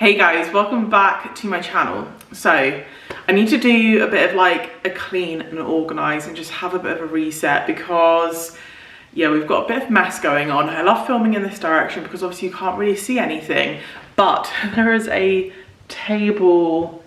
Hey guys, welcome back to my channel. So I need to do a bit of like a clean and organise and just have a bit of a reset because yeah, we've got a bit of mess going on. I love filming in this direction because obviously you can't really see anything, but there is a table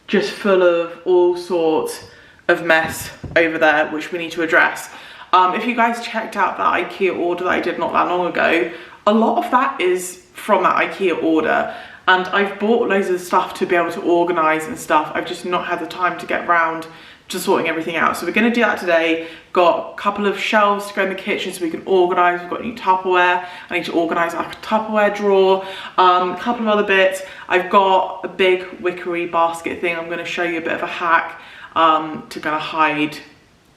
just full of all sorts of mess over there which we need to address. If you guys checked out that Ikea order that I did not that long ago, a lot of that is from that Ikea order. And I've bought loads of stuff to be able to organise and stuff. I've just not had the time to get round to sorting everything out. So we're going to do that today. Got a couple of shelves to go in the kitchen so we can organise. We've got new Tupperware. I need to organise like a Tupperware drawer. A couple of other bits. I've got a big wickery basket thing. I'm going to show you a bit of a hack to kind of hide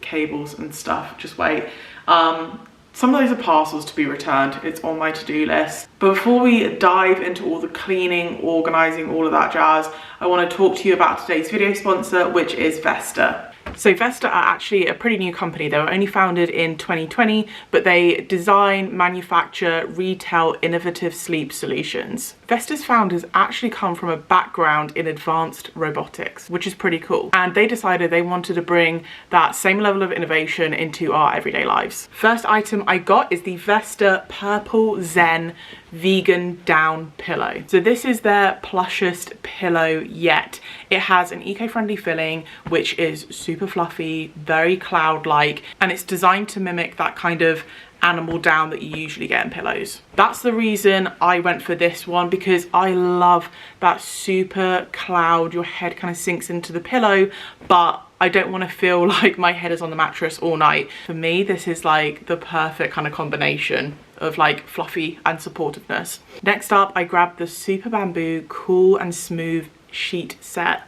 cables and stuff. Just wait. Some of those are parcels to be returned. It's on my to-do list. But before we dive into all the cleaning, organising, all of that jazz, I want to talk to you about today's video sponsor, which is Vesta. So Vesta are actually a pretty new company. They were only founded in 2020, but they design, manufacture, retail innovative sleep solutions. Vesta's founders actually come from a background in advanced robotics, which is pretty cool. And they decided they wanted to bring that same level of innovation into our everyday lives. First item I got is the Vesta Purple Zen vegan down pillow. So this is their plushest pillow yet. It has an eco-friendly filling, which is super fluffy, very cloud-like, and it's designed to mimic that kind of animal down that you usually get in pillows. That's the reason I went for this one, because I love that super cloud, your head kind of sinks into the pillow, but I don't want to feel like my head is on the mattress all night. For me, this is like the perfect kind of combination of like fluffy and supportiveness. Next up, I grabbed the Super Bamboo Cool and Smooth sheet set.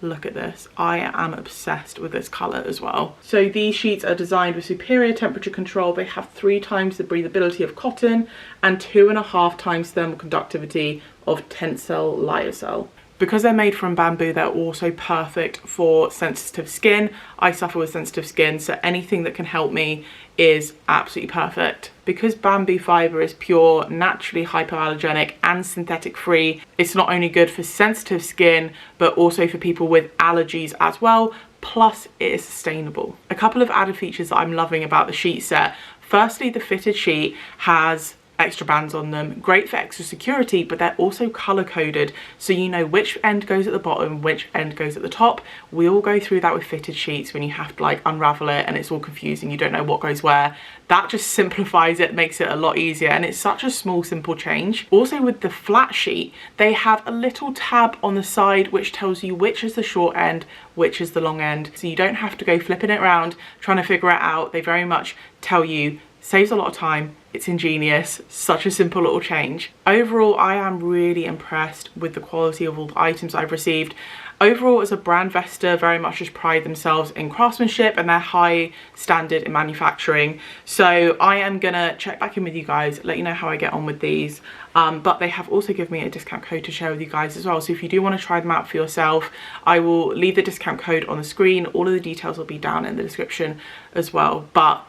Look at this. I am obsessed with this colour as well. So these sheets are designed with superior temperature control. They have 3 times the breathability of cotton and 2.5 times thermal conductivity of tensile lyocell. Because they're made from bamboo, they're also perfect for sensitive skin. I suffer with sensitive skin, so anything that can help me is absolutely perfect. Because bamboo fibre is pure, naturally hypoallergenic and synthetic free, it's not only good for sensitive skin, but also for people with allergies as well. Plus, it is sustainable. A couple of added features that I'm loving about the sheet set. Firstly, the fitted sheet has extra bands on them, great for extra security, but they're also color coded, so you know which end goes at the bottom, which end goes at the top. We all go through that with fitted sheets when you have to like unravel it and it's all confusing, you don't know what goes where. That just simplifies it, makes it a lot easier, and it's such a small, simple change. Also with the flat sheet, they have a little tab on the side which tells you which is the short end, which is the long end, so you don't have to go flipping it around trying to figure it out. They very much tell you. Saves a lot of time, it's ingenious, such a simple little change. Overall, I am really impressed with the quality of all the items I've received. Overall, as a brand, Vesta very much just pride themselves in craftsmanship and their high standard in manufacturing. So I am gonna check back in with you guys, let you know how I get on with these. But they have also given me a discount code to share with you guys as well. So if you do want to try them out for yourself, I will leave the discount code on the screen. All of the details will be down in the description as well. But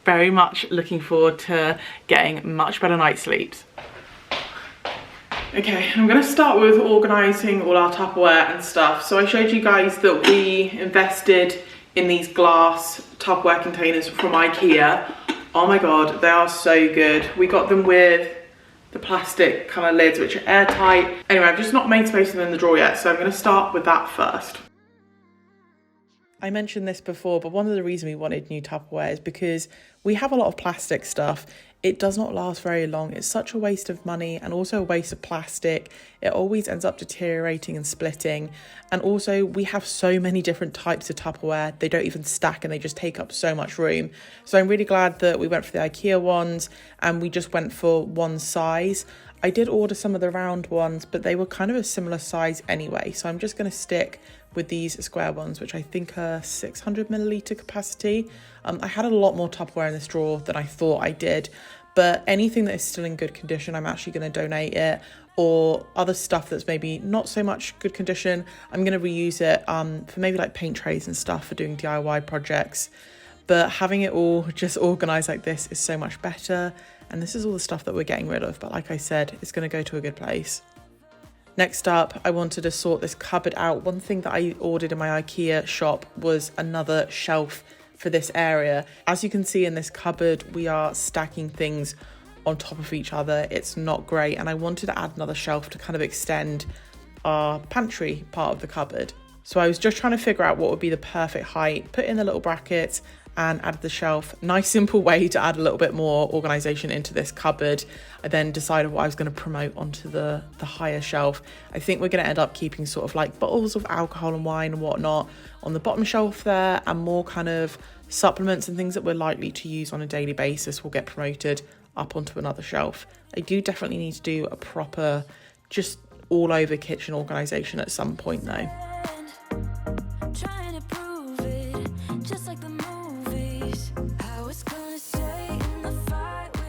very much looking forward to getting much better night's sleeps. Okay, I'm going to start with organising all our Tupperware and stuff. So I showed you guys that we invested in these glass Tupperware containers from Ikea. Oh my god, they are so good. We got them with the plastic kind of lids which are airtight. Anyway, I've just not made space for them in the drawer yet, so I'm going to start with that first. I mentioned this before, but one of the reasons we wanted new Tupperware is because we have a lot of plastic stuff. It does not last very long. It's such a waste of money and also a waste of plastic. It always ends up deteriorating and splitting. And also we have so many different types of Tupperware. They don't even stack and they just take up so much room. So I'm really glad that we went for the Ikea ones and we just went for one size. I did order some of the round ones, but they were kind of a similar size anyway. So I'm just going to stick with these square ones, which I think are 600 milliliter capacity. I had a lot more Tupperware in this drawer than I thought I did, but anything that is still in good condition, I'm actually going to donate it, or other stuff that's maybe not so much good condition, I'm going to reuse it for maybe like paint trays and stuff for doing DIY projects. But having it all just organised like this is so much better. And this is all the stuff that we're getting rid of. But like I said, it's going to go to a good place. Next up, I wanted to sort this cupboard out. One thing that I ordered in my Ikea shop was another shelf for this area. As you can see in this cupboard, we are stacking things on top of each other. It's not great, and I wanted to add another shelf to kind of extend our pantry part of the cupboard. So I was just trying to figure out what would be the perfect height, put in the little brackets and add the shelf. Nice simple way to add a little bit more organisation into this cupboard. I then decided what I was going to promote onto the higher shelf. I think we're going to end up keeping sort of like bottles of alcohol and wine and whatnot on the bottom shelf there, and more kind of supplements and things that we're likely to use on a daily basis will get promoted up onto another shelf. I do definitely need to do a proper, just all over kitchen organisation at some point though.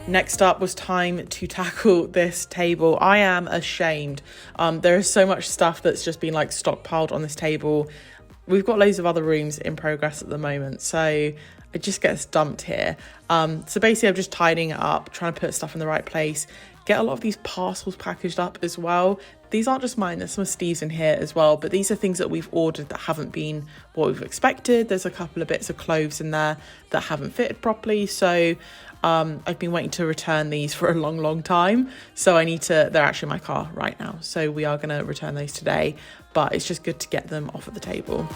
Next up was time to tackle this table. I am ashamed. There is so much stuff that's just been like stockpiled on this table. We've got loads of other rooms in progress at the moment, so it just gets dumped here. So basically I'm just tidying it up, trying to put stuff in the right place, get a lot of these parcels packaged up as well. These aren't just mine, there's some of Steve's in here as well, but these are things that we've ordered that haven't been what we've expected. There's a couple of bits of clothes in there that haven't fitted properly, so I've been waiting to return these for a long time, so they're actually in my car right now, so we are going to return those today, but it's just good to get them off at the table.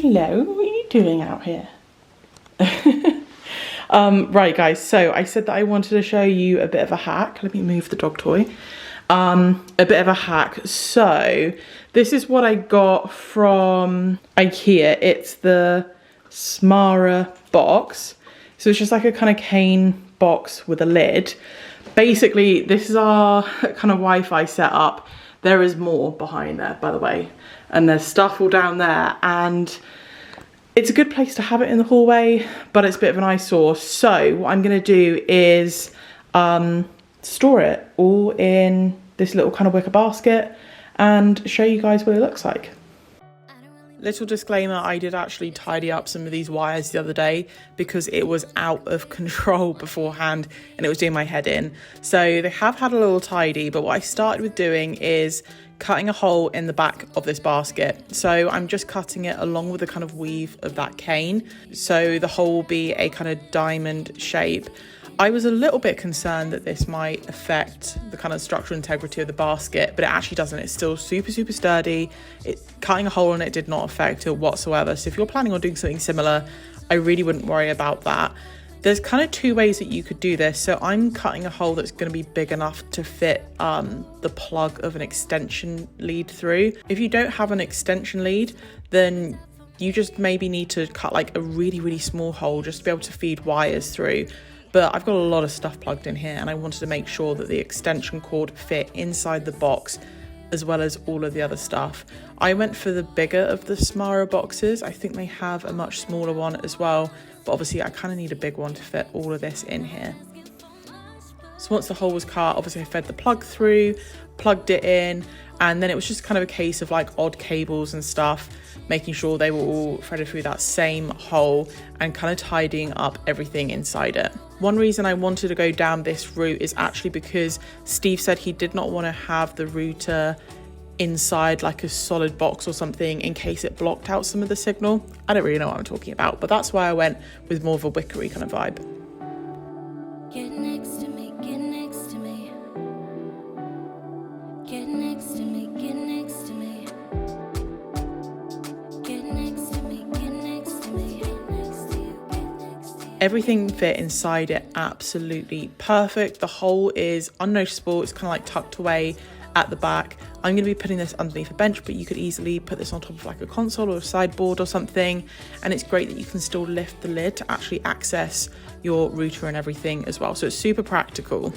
Hello, what are you doing out here? Right guys, so I said that I wanted to show you a bit of a hack. Let me move the dog toy. A bit of a hack. So this is what I got from Ikea. It's the 𝐷𝑒𝑚𝐴 box. So it's just like a kind of cane box with a lid. Basically, this is our kind of Wi-Fi setup. There is more behind there, by the way. And there's stuff all down there, and it's a good place to have it in the hallway, but it's a bit of an eyesore. So what I'm going to do is store it all in this little kind of wicker basket and show you guys what it looks like. Little disclaimer, I did actually tidy up some of these wires the other day because it was out of control beforehand and it was doing my head in. So they have had a little tidy, but what I started with doing is cutting a hole in the back of this basket. So I'm just cutting it along with the kind of weave of that cane. So the hole will be a kind of diamond shape. I was a little bit concerned that this might affect the kind of structural integrity of the basket, but it actually doesn't. It's still super sturdy. Cutting a hole in it did not affect it whatsoever. So if you're planning on doing something similar, I really wouldn't worry about that. There's kind of two ways that you could do this. So I'm cutting a hole that's going to be big enough to fit the plug of an extension lead through. If you don't have an extension lead, then you just maybe need to cut like a really small hole just to be able to feed wires through. But I've got a lot of stuff plugged in here and I wanted to make sure that the extension cord fit inside the box as well as all of the other stuff. I went for the bigger of the 𝐷𝑒𝑚𝐴 boxes. I think they have a much smaller one as well, but obviously I kind of need a big one to fit all of this in here. So once the hole was cut, obviously I fed the plug through, plugged it in, and then it was just kind of a case of like odd cables and stuff, making sure they were all threaded through that same hole and kind of tidying up everything inside it. One reason I wanted to go down this route is actually because Steve said he did not want to have the router inside like a solid box or something in case it blocked out some of the signal. I don't really know what I'm talking about, but that's why I went with more of a wickery kind of vibe. Get next to me, get next to me. Get next to me, get next to me. Get next to me, get next to me. Get next to you, get next to you. Everything fit inside it absolutely perfect. The hole is unnoticeable. It's kind of like tucked away at the back. I'm going to be putting this underneath a bench, but you could easily put this on top of like a console or a sideboard or something. And it's great that you can still lift the lid to actually access your router and everything as well. So it's super practical.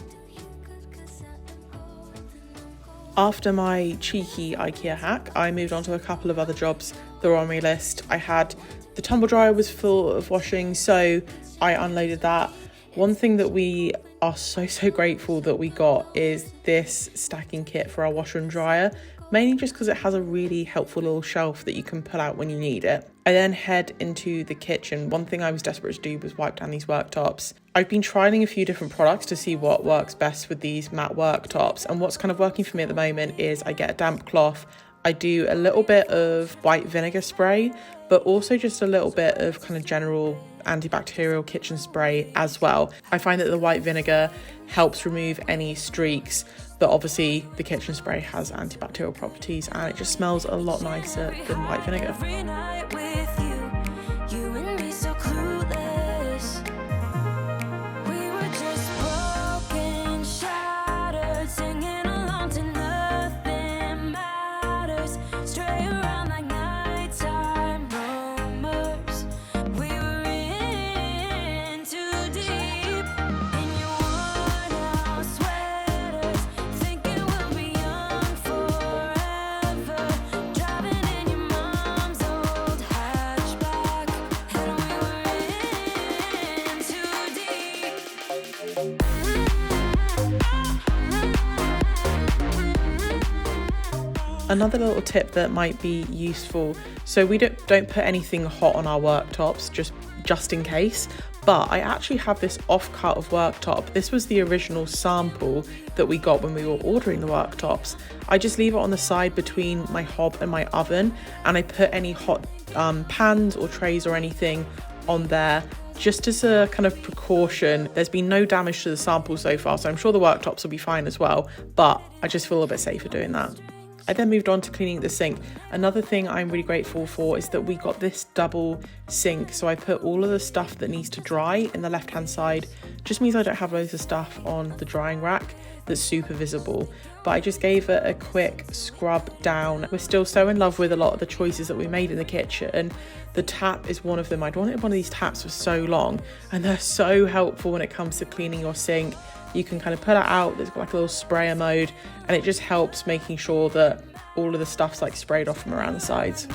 After my cheeky IKEA hack, I moved on to a couple of other jobs that were on my list. I had The tumble dryer was full of washing, so I unloaded that. One thing that we are so grateful that we got is this stacking kit for our washer and dryer, mainly just because it has a really helpful little shelf that you can pull out when you need it. I then head into the kitchen. One thing I was desperate to do was wipe down these worktops. I've been trying a few different products to see what works best with these matte worktops, and what's kind of working for me at the moment is I get a damp cloth, I do a little bit of white vinegar spray, but also just a little bit of kind of general antibacterial kitchen spray as well. I find that the white vinegar helps remove any streaks, but obviously the kitchen spray has antibacterial properties and it just smells a lot nicer than white vinegar. Another little tip that might be useful, so we don't put anything hot on our worktops just in case, but I actually have this offcut of worktop. This was the original sample that we got when we were ordering the worktops. I just leave it on the side between my hob and my oven, and I put any hot pans or trays or anything on there just as a kind of precaution. There's been no damage to the sample so far, so I'm sure the worktops will be fine as well, but I just feel a bit safer doing that. I then moved on to cleaning the sink. Another thing I'm really grateful for is that we got this double sink. So I put all of the stuff that needs to dry in the left-hand side. Just means I don't have loads of stuff on the drying rack that's super visible. But I just gave it a quick scrub down. We're still so in love with a lot of the choices that we made in the kitchen. The tap is one of them. I'd wanted one of these taps for so long, and they're so helpful when it comes to cleaning your sink. You can kind of pull it out, there's got like a little sprayer mode, and it just helps making sure that all of the stuff's like sprayed off from around the sides.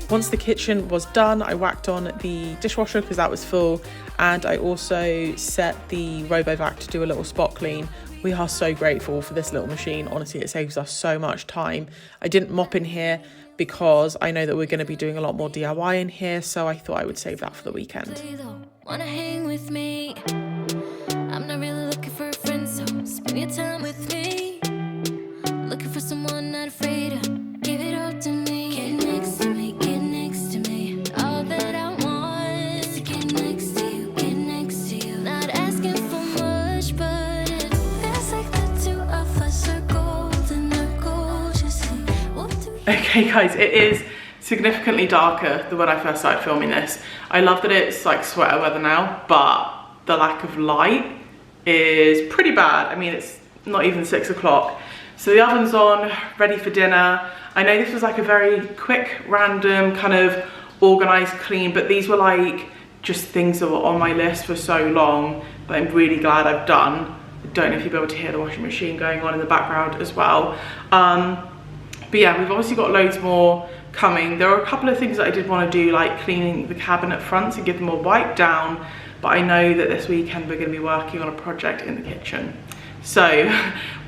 Once the kitchen was done, I whacked on the dishwasher because that was full, and I also set the RoboVac to do a little spot clean. We are so grateful for this little machine. Honestly, it saves us so much time. I didn't mop in here because I know that we're going to be doing a lot more DIY in here, so I thought I would save that for the weekend. Wanna hang with me? I'm not really looking for a friend, so spend your time with me. Looking for someone not afraid to give it up to me. Get next to me, get next to me. All that I want is to get next to you, get next to you. Not asking for much, but it feels like the two of us are golden, are gorgeous. Okay guys, it is significantly darker than when I first started filming this. I love that it's like sweater weather now, but the lack of light is pretty bad. I mean, it's not even 6 o'clock. So the oven's on, ready for dinner. I know this was like a very quick, random kind of organised clean, but these were like just things that were on my list for so long that I'm really glad I've done. I don't know if you'll be able to hear the washing machine going on in the background as well. But yeah, we've obviously got loads more coming. There are a couple of things that I did want to do, like cleaning the cabinet fronts and give them a wipe down, but I know that this weekend we're going to be working on a project in the kitchen. So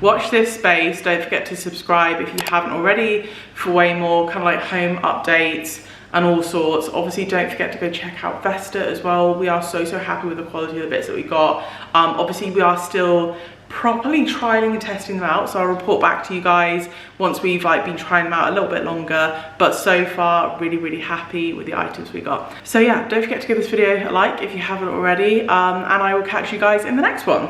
watch this space. Don't forget to subscribe if you haven't already for way more kind of like home updates and all sorts. Obviously don't forget to go check out Vesta as well. We are so happy with the quality of the bits that we got. Obviously we are still properly trialing and testing them out, so I'll report back to you guys once we've like been trying them out a little bit longer. But so far, really happy with the items we got. So yeah, don't forget to give this video a like if you haven't already, and I will catch you guys in the next one.